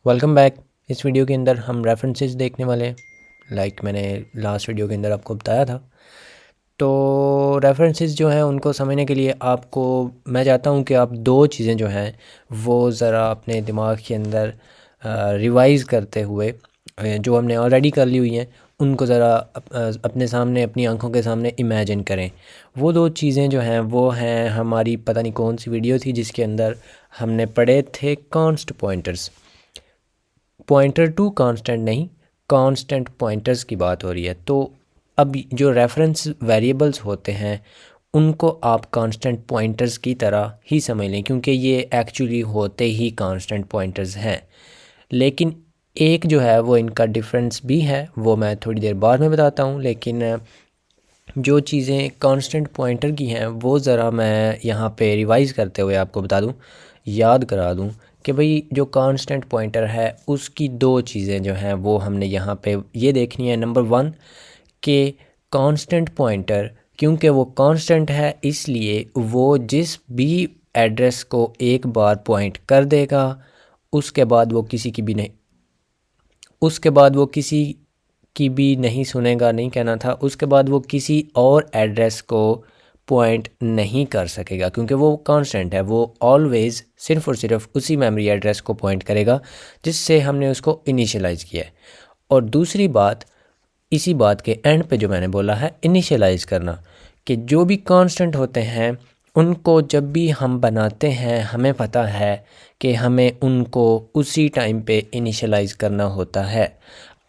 Welcome back. इस video के अंदर हम रेफरेंसेस देखने वाले हैं। मैंने लास्ट वीडियो के अंदर आपको बताया था। तो रेफरेंसेस जो हैं उनको समझने के लिए आपको मैं चाहता हूं कि आप दो चीज़ें जो हैं वो ज़रा अपने दिमाग के अंदर रिवाइज़ करते हुए जो हमने ऑलरेडी कर ली हुई हैं उनको ज़रा अपने सामने अपनी आंखों के सामने इमेजिन करें। वो दो चीज़ें जो हैं वो हैं हमारी पता नहीं कौन सी वीडियो थी जिसके अंदर हमने पढ़े थे const pointers. Pointer to constant नहीं, कांस्टेंट पॉइंटर्स की बात हो रही है। तो अब जो रेफरेंस वेरिएबल्स होते हैं उनको आप कांस्टेंट पॉइंटर्स की तरह ही समझ लें, क्योंकि ये एक्चुअली होते ही कांस्टेंट पॉइंटर्स हैं। लेकिन एक जो है वो इनका डिफरेंस भी है, वो मैं थोड़ी देर बाद में बताता हूँ। लेकिन जो चीज़ें कांस्टेंट पॉइंटर की हैं वो ज़रा मैं यहाँ पे रिवाइज़ करते हुए आपको बता दूँ, याद करा दूँ कि भाई जो कांस्टेंट पॉइंटर है उसकी दो चीज़ें जो हैं वो हमने यहाँ पे ये देखनी है। नंबर वन कि कांस्टेंट पॉइंटर क्योंकि वो कांस्टेंट है इसलिए वो जिस भी एड्रेस को एक बार पॉइंट कर देगा उसके बाद वो किसी की भी नहीं सुनेगा, नहीं कहना था, उसके बाद वो किसी और एड्रेस को पॉइंट नहीं कर सकेगा, क्योंकि वो कांस्टेंट है। वो ऑलवेज़ सिर्फ़ और सिर्फ उसी मेमोरी एड्रेस को पॉइंट करेगा जिससे हमने उसको इनिशियलाइज़ किया है। और दूसरी बात, इसी बात के एंड पे जो मैंने बोला है इनिशियलाइज़ करना, कि जो भी कांस्टेंट होते हैं उनको जब भी हम बनाते हैं हमें पता है कि हमें उनको उसी टाइम पे इनिशियलाइज़ करना होता है।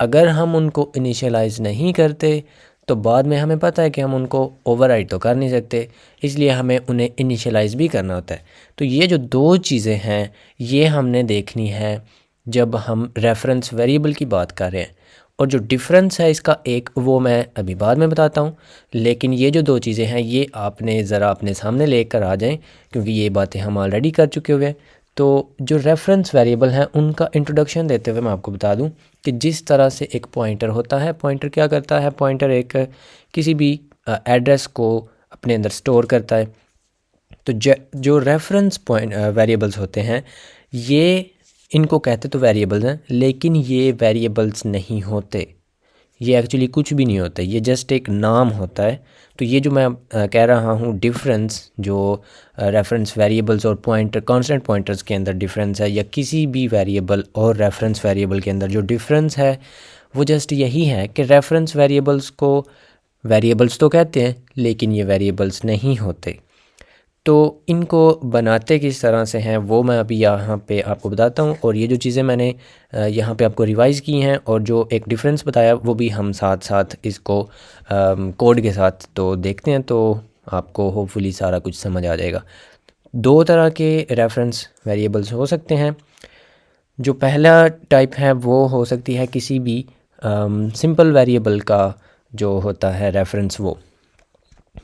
अगर हम उनको इनिशियलाइज़ नहीं करते तो बाद में हमें पता है कि हम उनको ओवरराइड तो कर नहीं सकते, इसलिए हमें उन्हें इनिशियलाइज़ भी करना होता है। तो ये जो दो चीज़ें हैं ये हमने देखनी है जब हम रेफरेंस वेरिएबल की बात कर रहे हैं। और जो डिफरेंस है इसका एक, वो मैं अभी बाद में बताता हूँ। लेकिन ये जो दो चीज़ें हैं ये आपने ज़रा अपने सामने लेकर आ जाएं, क्योंकि ये बातें हम ऑलरेडी कर चुके हुए हैं। तो जो रेफरेंस वेरिएबल हैं उनका इंट्रोडक्शन देते हुए मैं आपको बता दूं कि जिस तरह से एक पॉइंटर होता है, पॉइंटर क्या करता है, पॉइंटर एक किसी भी एड्रेस को अपने अंदर स्टोर करता है। तो जो रेफरेंस पॉइंट वेरिएबल्स होते हैं ये, इनको कहते तो वेरिएबल्स हैं लेकिन ये वेरिएबल्स नहीं होते, ये एक्चुअली कुछ भी नहीं होता, ये जस्ट एक नाम होता है। तो ये जो मैं कह रहा हूँ डिफरेंस, जो रेफरेंस वेरिएबल्स और पॉइंटर कांस्टेंट पॉइंटर्स के अंदर डिफरेंस है, या किसी भी वेरिएबल और रेफरेंस वेरिएबल के अंदर जो डिफरेंस है वो जस्ट यही है कि रेफरेंस वेरिएबल्स को वेरिएबल्स तो कहते हैं लेकिन ये वेरिएबल्स नहीं होते। तो इनको बनाते किस तरह से हैं वो मैं अभी यहाँ पे आपको बताता हूँ। और ये जो चीज़ें मैंने यहाँ पे आपको रिवाइज़ की हैं और जो एक डिफरेंस बताया वो भी हम साथ साथ इसको कोड के साथ तो देखते हैं, तो आपको होपफुली सारा कुछ समझ आ जाएगा। दो तरह के रेफरेंस वेरिएबल्स हो सकते हैं। जो पहला टाइप है वो हो सकती है किसी भी सिंपल वेरिएबल का जो होता है रेफरेंस,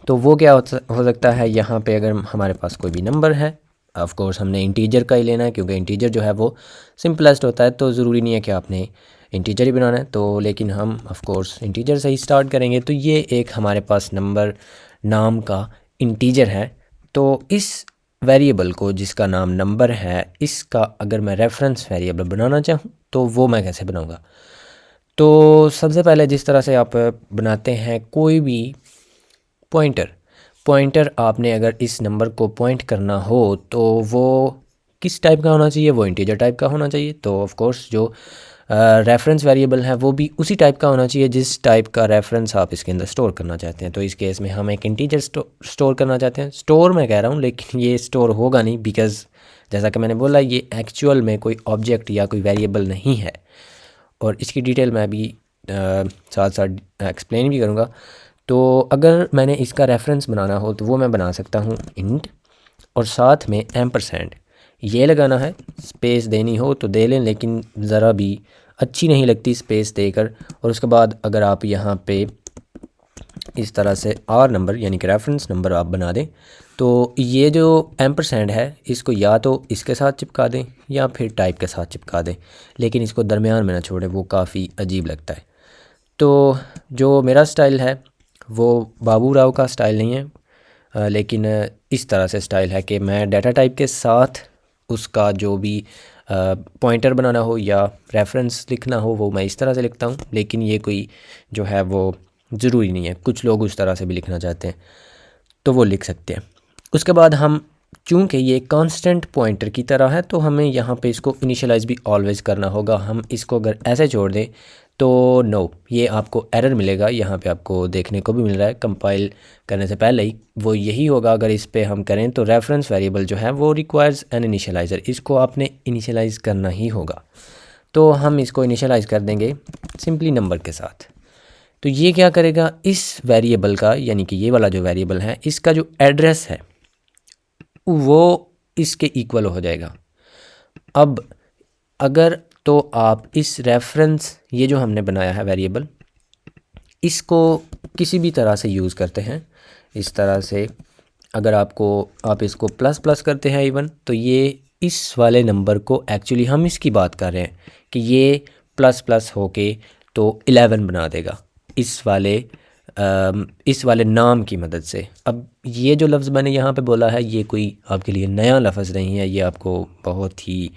तो वो क्या हो सकता है। यहाँ पे अगर हमारे पास कोई भी नंबर है, ऑफ कोर्स हमने इंटीजर का ही लेना है क्योंकि इंटीजर जो है वो सिंपलेस्ट होता है, तो ज़रूरी नहीं है कि आपने इंटीजर ही बनाना है। तो लेकिन हम ऑफ कोर्स इंटीजर से ही स्टार्ट करेंगे। तो ये एक हमारे पास नंबर नाम का इंटीजर है। तो इस वेरिएबल को जिसका नाम नंबर है, इसका अगर मैं रेफरेंस वेरिएबल बनाना चाहूँ तो वो मैं कैसे बनाऊँगा। तो सबसे पहले जिस तरह से आप बनाते हैं कोई भी पॉइंटर आपने अगर इस नंबर को पॉइंट करना हो तो वो किस टाइप का होना चाहिए, वो इंटीजर टाइप का होना चाहिए। तो ऑफ कोर्स जो रेफरेंस वेरिएबल है वो भी उसी टाइप का होना चाहिए जिस टाइप का रेफरेंस आप इसके अंदर स्टोर करना चाहते हैं। तो इस केस में हम एक इंटीजर स्टोर करना चाहते हैं। स्टोर मैं कह रहा हूँ लेकिन ये स्टोर होगा नहीं, बिकॉज़ जैसा कि मैंने बोला ये एक्चुअल में कोई ऑब्जेक्ट या कोई वेरिएबल नहीं है। और इसकी डिटेल मैं अभी साथ साथ एक्सप्लेन भी करूँगा। तो अगर मैंने इसका रेफरेंस बनाना हो तो वो मैं बना सकता हूँ इंट और साथ में एम्परसेंड ये लगाना है। स्पेस देनी हो तो दे लें, लेकिन ज़रा भी अच्छी नहीं लगती स्पेस देकर। और उसके बाद अगर आप यहाँ पे इस तरह से आर नंबर यानी कि रेफरेंस नंबर आप बना दें, तो ये जो एम्परसेंड है इसको या तो इसके साथ चिपका दें या फिर टाइप के साथ चिपका दें, लेकिन इसको दरमियान में ना छोड़ें, वो काफ़ी अजीब लगता है। तो जो मेरा स्टाइल है वो बाबू राव का स्टाइल नहीं है, लेकिन इस तरह से स्टाइल है कि मैं डाटा टाइप के साथ उसका जो भी पॉइंटर बनाना हो या रेफरेंस लिखना हो वो मैं इस तरह से लिखता हूँ, लेकिन ये कोई जो है वो ज़रूरी नहीं है। कुछ लोग उस तरह से भी लिखना चाहते हैं तो वो लिख सकते हैं। उसके बाद हम चूँकि ये कांस्टेंट पॉइंटर की तरह है तो हमें यहाँ पे इसको इनिशियलाइज़ भी ऑलवेज़ करना होगा। हम इसको अगर ऐसे छोड़ दें तो नो, ये आपको एरर मिलेगा। यहाँ पे आपको देखने को भी मिल रहा है कंपाइल करने से पहले ही वो यही होगा। अगर इस पे हम करें तो रेफरेंस वेरिएबल जो है वो रिक्वायर्स एन इनिशियलाइज़र, इसको आपने इनिशियलाइज़ करना ही होगा। तो हम इसको इनिशियलाइज़ कर देंगे सिंपली नंबर के साथ। तो ये क्या करेगा, इस वेरिएबल का यानी कि ये वाला जो वेरिएबल है इसका जो एड्रेस है वो इसके इक्वल हो जाएगा। अब अगर तो आप इस रेफरेंस, ये जो हमने बनाया है वेरिएबल, इसको किसी भी तरह से यूज़ करते हैं इस तरह से, अगर आप इसको प्लस प्लस करते हैं इवन, तो ये इस वाले नंबर को एक्चुअली हम इसकी बात कर रहे हैं कि ये प्लस प्लस होके तो 11 बना देगा इस वाले नाम की मदद से। अब ये जो लफ्ज़ मैंने यहाँ पे बोला है ये कोई आपके लिए नया लफ्ज़ नहीं है, ये आपको बहुत ही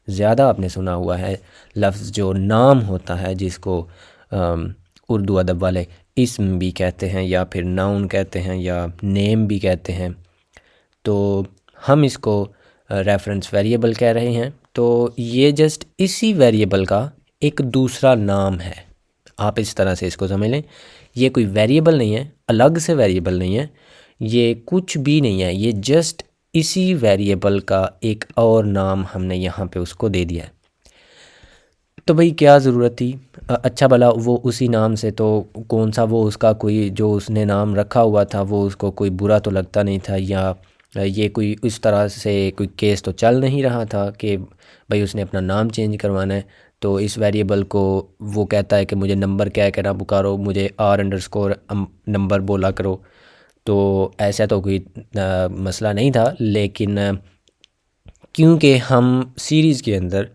ज़्यादा आपने सुना हुआ है। लफ्ज़ जो नाम होता है जिसको उर्दू अदब वाले इस्म भी कहते हैं या फिर नाउन कहते हैं या नेम भी कहते हैं, तो हम इसको रेफरेंस वेरिएबल कह रहे हैं। तो ये जस्ट इसी वेरिएबल का एक दूसरा नाम है, आप इस तरह से इसको समझ लें। ये कोई वेरिएबल नहीं है, अलग से वेरिएबल नहीं है, ये कुछ भी नहीं है, ये जस्ट इसी वेरिएबल का एक और नाम हमने यहाँ पे उसको दे दिया है। तो भाई क्या ज़रूरत थी, अच्छा भला वो उसी नाम से, तो कौन सा वो उसका कोई जो उसने नाम रखा हुआ था वो उसको कोई बुरा तो लगता नहीं था, या ये कोई इस तरह से कोई केस तो चल नहीं रहा था कि भाई उसने अपना नाम चेंज करवाना है तो इस वेरिएबल को वो कहता है कि मुझे नंबर क्या है कहना पुकारो, मुझे R__ नंबर बोला करो। तो ऐसा तो कोई मसला नहीं था, लेकिन क्योंकि हम सीरीज़ के अंदर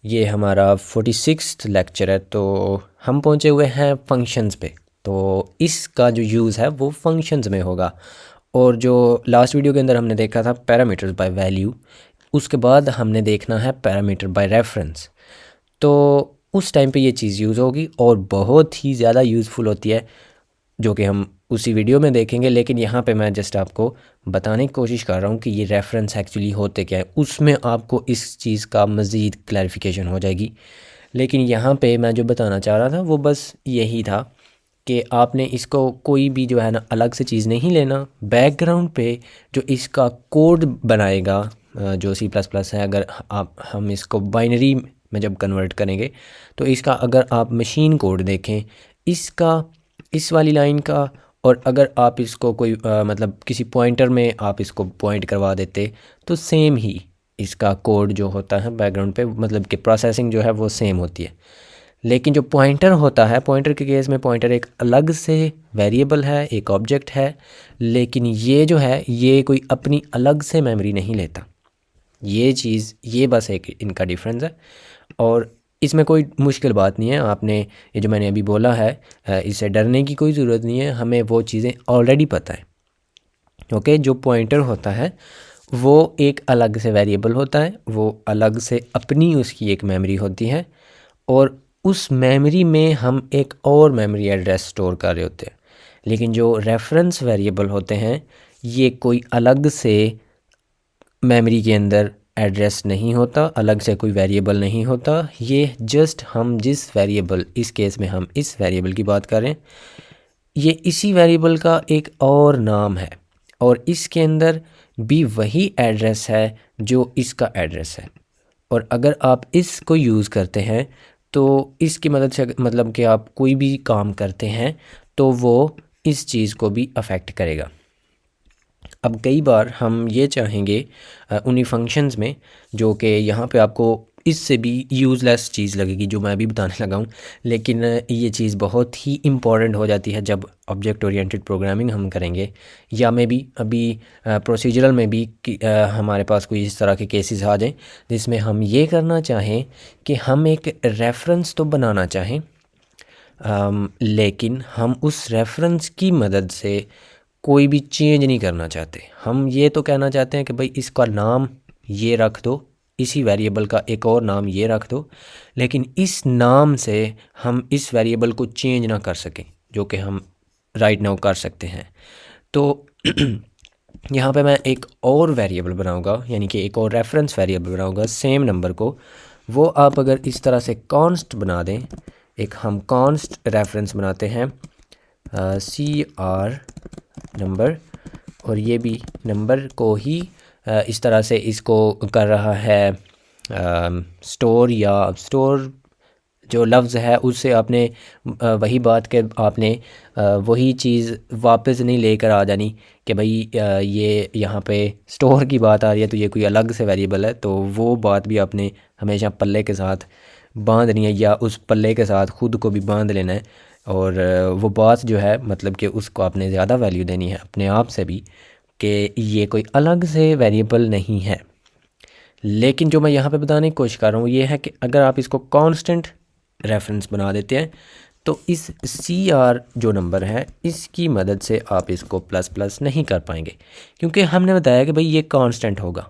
ये हमारा 46वां लेक्चर है तो हम पहुँचे हुए हैं फंक्शंस पे, तो इसका जो यूज़ है वो फंक्शंस में होगा। और जो लास्ट वीडियो के अंदर हमने देखा था पैरामीटर्स बाय वैल्यू, उसके बाद हमने देखना है पैरामीटर बाय रेफरेंस। तो उस टाइम पे ये चीज़ यूज़ होगी और बहुत ही ज़्यादा यूज़फुल होती है, जो कि हम उसी वीडियो में देखेंगे। लेकिन यहाँ पे मैं जस्ट आपको बताने की कोशिश कर रहा हूँ कि ये रेफरेंस एक्चुअली होते क्या है, उसमें आपको इस चीज़ का मज़ीद क्लैरिफिकेशन हो जाएगी। लेकिन यहाँ पे मैं जो बताना चाह रहा था वो बस यही था कि आपने इसको कोई भी जो है ना अलग से चीज़ नहीं लेना। बैकग्राउंड पे जो इसका कोड बनाएगा जो C++ है, अगर हम इसको बाइनरी में जब कन्वर्ट करेंगे तो इसका अगर आप मशीन कोड देखें इसका, इस वाली लाइन का, और अगर आप इसको कोई मतलब किसी पॉइंटर में आप इसको पॉइंट करवा देते तो सेम ही इसका कोड जो होता है बैकग्राउंड पे, मतलब कि प्रोसेसिंग जो है वो सेम होती है। लेकिन जो पॉइंटर होता है, पॉइंटर के केस में पॉइंटर एक अलग से वेरिएबल है, एक ऑब्जेक्ट है, लेकिन ये जो है ये कोई अपनी अलग से मेमोरी नहीं लेता। ये चीज़, ये बस एक इनका डिफरेंस है और इसमें कोई मुश्किल बात नहीं है। आपने ये जो मैंने अभी बोला है इससे डरने की कोई ज़रूरत नहीं है, हमें वो चीज़ें ऑलरेडी पता है। ओके, जो पॉइंटर होता है वो एक अलग से वेरिएबल होता है, वो अलग से अपनी उसकी एक मेमोरी होती है और उस मेमोरी में हम एक और मेमोरी एड्रेस स्टोर कर रहे होते हैं। लेकिन जो रेफरेंस वेरिएबल होते हैं ये कोई अलग से मेमोरी के अंदर एड्रेस नहीं होता, अलग से कोई वेरिएबल नहीं होता। ये जस्ट हम जिस वेरिएबल, इस केस में हम इस वेरिएबल की बात कर रहे हैं, ये इसी वेरिएबल का एक और नाम है और इसके अंदर भी वही एड्रेस है जो इसका एड्रेस है। और अगर आप इसको यूज़ करते हैं तो इसकी मदद से, मतलब कि आप कोई भी काम करते हैं तो वो इस चीज़ को भी अफेक्ट करेगा। अब कई बार हम ये चाहेंगे उन्हीं फंक्शंस में, जो कि यहाँ पे आपको इससे भी यूज़लेस चीज़ लगेगी जो मैं अभी बताने लगा हूँ, लेकिन ये चीज़ बहुत ही इम्पॉर्टेंट हो जाती है जब ऑब्जेक्ट ओरिएंटेड प्रोग्रामिंग हम करेंगे, या में भी अभी प्रोसीजरल में भी हमारे पास कोई इस तरह के केसेस आ जाएं जिसमें हम ये करना चाहें कि हम एक रेफरेंस तो बनाना चाहें, लेकिन हम उस रेफरेंस की मदद से कोई भी चेंज नहीं करना चाहते। हम ये तो कहना चाहते हैं कि भाई इसका नाम ये रख दो इसी वेरिएबल का एक और नाम ये रख दो, लेकिन इस नाम से हम इस वेरिएबल को चेंज ना कर सकें, जो कि हम राइट नाउ कर सकते हैं। तो यहाँ पे मैं एक और वेरिएबल बनाऊँगा, यानी कि एक और रेफरेंस वेरिएबल बनाऊँगा सेम नंबर को। वो आप अगर इस तरह से कॉन्स्ट बना दें, एक हम कॉन्स्ट रेफरेंस बनाते हैं CR नंबर, और ये भी नंबर को ही इस तरह से इसको कर रहा है स्टोर, या स्टोर जो लफ्ज़ है उससे आपने वही बात के आपने वही चीज़ वापस नहीं लेकर आ जानी कि भाई ये यहाँ पे स्टोर की बात आ रही है तो ये कोई अलग से वेरिएबल है, तो वो बात भी आपने हमेशा पल्ले के साथ बांधनी है, या उस पल्ले के साथ ख़ुद को भी बांध लेना है। और वो बात जो है मतलब कि उसको आपने ज़्यादा वैल्यू देनी है अपने आप से भी, कि ये कोई अलग से वेरिएबल नहीं है। लेकिन जो मैं यहाँ पे बताने की कोशिश कर रहा हूँ ये है कि अगर आप इसको कांस्टेंट रेफरेंस बना देते हैं तो इस CR जो नंबर है इसकी मदद से आप इसको प्लस प्लस नहीं कर पाएंगे, क्योंकि हमने बताया कि भाई ये कांस्टेंट होगा।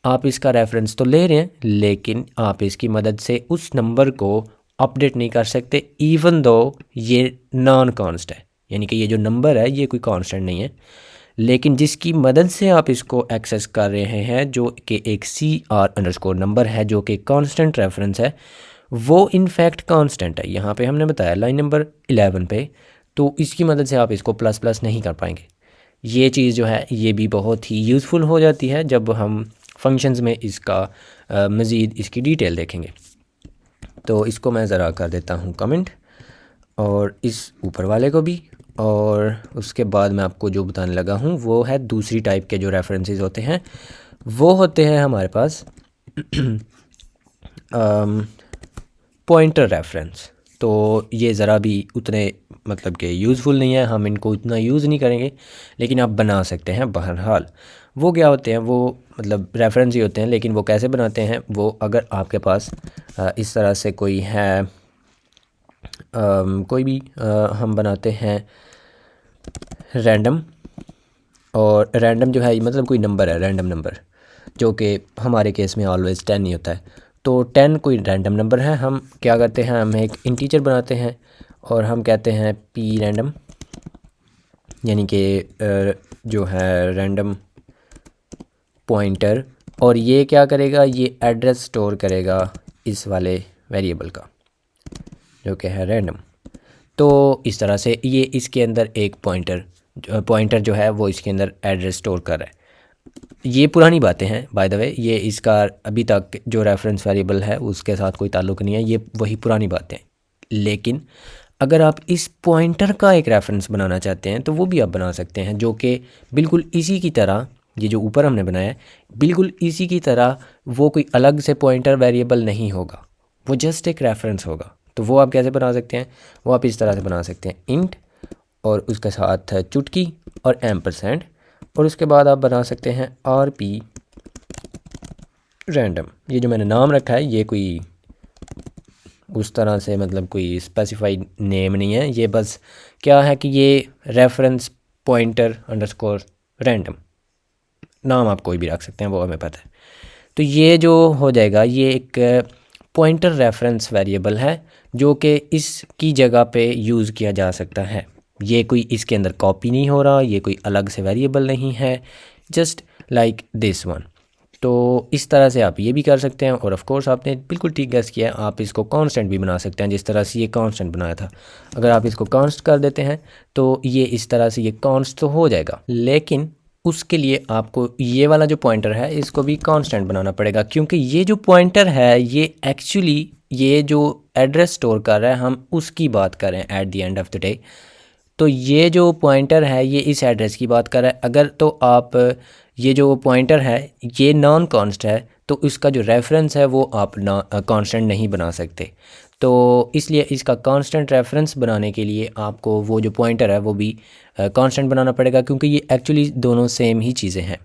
आप इसका रेफरेंस तो ले रहे हैं लेकिन आप इसकी मदद से उस नंबर को अपडेट नहीं कर सकते, इवन दो ये नॉन कांस्ट है, यानी कि ये जो नंबर है ये कोई कांस्टेंट नहीं है, लेकिन जिसकी मदद से आप इसको एक्सेस कर रहे हैं जो कि एक CR_ नंबर है जो कि कांस्टेंट रेफरेंस है, वो इनफैक्ट कांस्टेंट है। यहाँ पे हमने बताया लाइन नंबर 11 पे, तो इसकी मदद से आप इसको प्लस प्लस नहीं कर पाएंगे। ये चीज़ जो है ये भी बहुत ही यूज़फुल हो जाती है जब हम फंक्शंस में इसका मज़ीद इसकी डिटेल देखेंगे। तो इसको मैं ज़रा कर देता हूँ कमेंट, और इस ऊपर वाले को भी, और उसके बाद मैं आपको जो बताने लगा हूँ वो है दूसरी टाइप के जो रेफरेंसेस होते हैं, वो होते हैं हमारे पास पॉइंटर रेफरेंस। तो ये ज़रा भी उतने मतलब कि यूज़फुल नहीं है, हम इनको उतना यूज़ नहीं करेंगे, लेकिन आप बना सकते हैं बहरहाल। वो क्या होते हैं, वो मतलब रेफरेंस ही होते हैं, लेकिन वो कैसे बनाते हैं, वो अगर आपके पास इस तरह से कोई है कोई भी हम बनाते हैं रैंडम, और रैंडम जो है मतलब कोई नंबर है रैंडम नंबर, जो कि हमारे केस में ऑलवेज़ 10 ही होता है। तो 10 कोई रैंडम नंबर है, हम क्या करते हैं, हम एक इंटीजर बनाते हैं और हम कहते हैं P रैंडम, यानी कि जो है रैंडम पॉइंटर, और ये क्या करेगा, ये एड्रेस स्टोर करेगा इस वाले वेरिएबल का जो कि है रैंडम। तो इस तरह से ये इसके अंदर एक पॉइंटर जो है वो इसके अंदर एड्रेस स्टोर कर रहा है। ये पुरानी बातें हैं बाय द वे, ये इसका अभी तक जो रेफरेंस वेरिएबल है उसके साथ कोई ताल्लुक़ नहीं है, ये वही पुरानी बातें हैं। लेकिन अगर आप इस पॉइंटर का एक रेफरेंस बनाना चाहते हैं तो वो भी आप बना सकते हैं, जो कि बिल्कुल इसी की तरह, ये जो ऊपर हमने बनाया है बिल्कुल इसी की तरह, वो कोई अलग से पॉइंटर वेरिएबल नहीं होगा, वो जस्ट एक रेफरेंस होगा। तो वो आप कैसे बना सकते हैं, वो आप इस तरह से बना सकते हैं इंट और उसके साथ चुटकी और एम्परसेंड, और उसके बाद आप बना सकते हैं RP रैंडम। ये जो मैंने नाम रखा है ये कोई उस तरह से मतलब कोई स्पेसिफाइड नेम नहीं है, ये बस क्या है कि ये रेफरेंस पॉइंटर अंडरस्कोर रैंडम, नाम आप कोई भी रख सकते हैं, वो हमें पता है। तो ये जो हो जाएगा ये एक पॉइंटर रेफरेंस वेरिएबल है जो कि इसकी जगह पे यूज़ किया जा सकता है। ये कोई इसके अंदर कॉपी नहीं हो रहा, ये कोई अलग से वेरिएबल नहीं है, जस्ट लाइक दिस वन। तो इस तरह से आप ये भी कर सकते हैं, और ऑफ कोर्स आपने बिल्कुल ठीक गेस किया है, आप इसको कांस्टेंट भी बना सकते हैं जिस तरह से ये कांस्टेंट बनाया था। अगर आप इसको कांस्ट कर देते हैं तो ये इस तरह से ये कांस्ट तो हो जाएगा, लेकिन उसके लिए आपको ये वाला जो पॉइंटर है इसको भी कांस्टेंट बनाना पड़ेगा, क्योंकि ये जो पॉइंटर है ये एक्चुअली ये जो एड्रेस स्टोर कर रहा है हम उसकी बात कर रहे हैं at the end of the day. तो ये जो पॉइंटर है ये इस एड्रेस की बात कर रहा है। अगर तो आप ये जो पॉइंटर है ये नॉन कांस्ट है तो इसका जो रेफरेंस है वो आप कांस्टेंट नहीं बना सकते। तो इसलिए इसका कांस्टेंट रेफरेंस बनाने के लिए आपको वो जो पॉइंटर है वो भी कांस्टेंट बनाना पड़ेगा, क्योंकि ये एक्चुअली दोनों सेम ही चीज़ें हैं।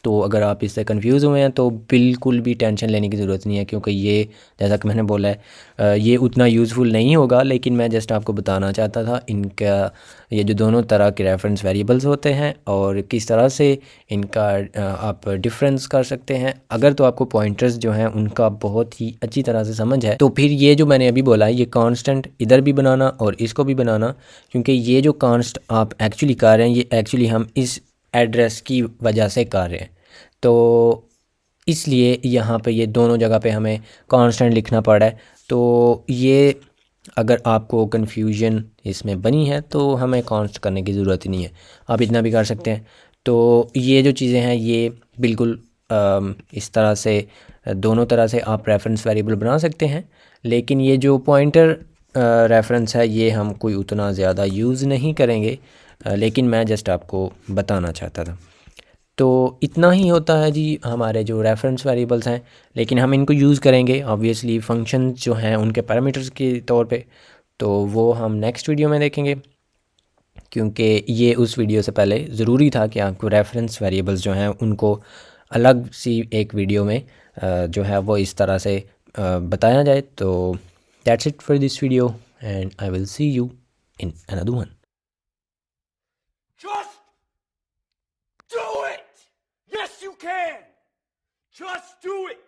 तो अगर आप इससे कंफ्यूज हुए हैं तो बिल्कुल भी टेंशन लेने की ज़रूरत नहीं है, क्योंकि ये जैसा कि मैंने बोला है ये उतना यूज़फुल नहीं होगा, लेकिन मैं जस्ट आपको बताना चाहता था इनका ये जो दोनों तरह के रेफरेंस वेरिएबल्स होते हैं और किस तरह से इनका आप डिफरेंस कर सकते हैं। अगर तो आपको पॉइंटर्स जो हैं उनका बहुत ही अच्छी तरह से समझ है तो फिर ये जो मैंने अभी बोला है ये कांस्टेंट इधर भी बनाना और इसको भी बनाना, क्योंकि ये जो कांस्ट आप एक्चुअली कर रहे हैं ये एक्चुअली हम इस एड्रेस की वजह से कर रहे हैं, तो इसलिए यहाँ पे ये दोनों जगह पे हमें कांस्टेंट लिखना पड़ा है। तो ये अगर आपको कन्फ्यूजन इसमें बनी है तो हमें कांस्ट करने की ज़रूरत ही नहीं है, आप इतना भी कर सकते हैं। तो ये जो चीज़ें हैं ये बिल्कुल इस तरह से दोनों तरह से आप रेफरेंस वेरिएबल बना सकते हैं, लेकिन ये जो पॉइंटर रेफरेंस है ये हम कोई उतना ज़्यादा यूज़ नहीं करेंगे, लेकिन मैं जस्ट आपको बताना चाहता था। तो इतना ही होता है जी हमारे जो रेफरेंस वेरिएबल्स हैं, लेकिन हम इनको यूज़ करेंगे ऑब्वियसली फंक्शन जो हैं उनके पैरामीटर्स के तौर पे, तो वो हम नेक्स्ट वीडियो में देखेंगे, क्योंकि ये उस वीडियो से पहले ज़रूरी था कि आपको रेफरेंस वेरिएबल्स जो हैं उनको अलग सी एक वीडियो में जो है वो इस तरह से बताया जाए। तो that's it for this video and I will see you in another one. Just do it! Yes, you can! Just do it!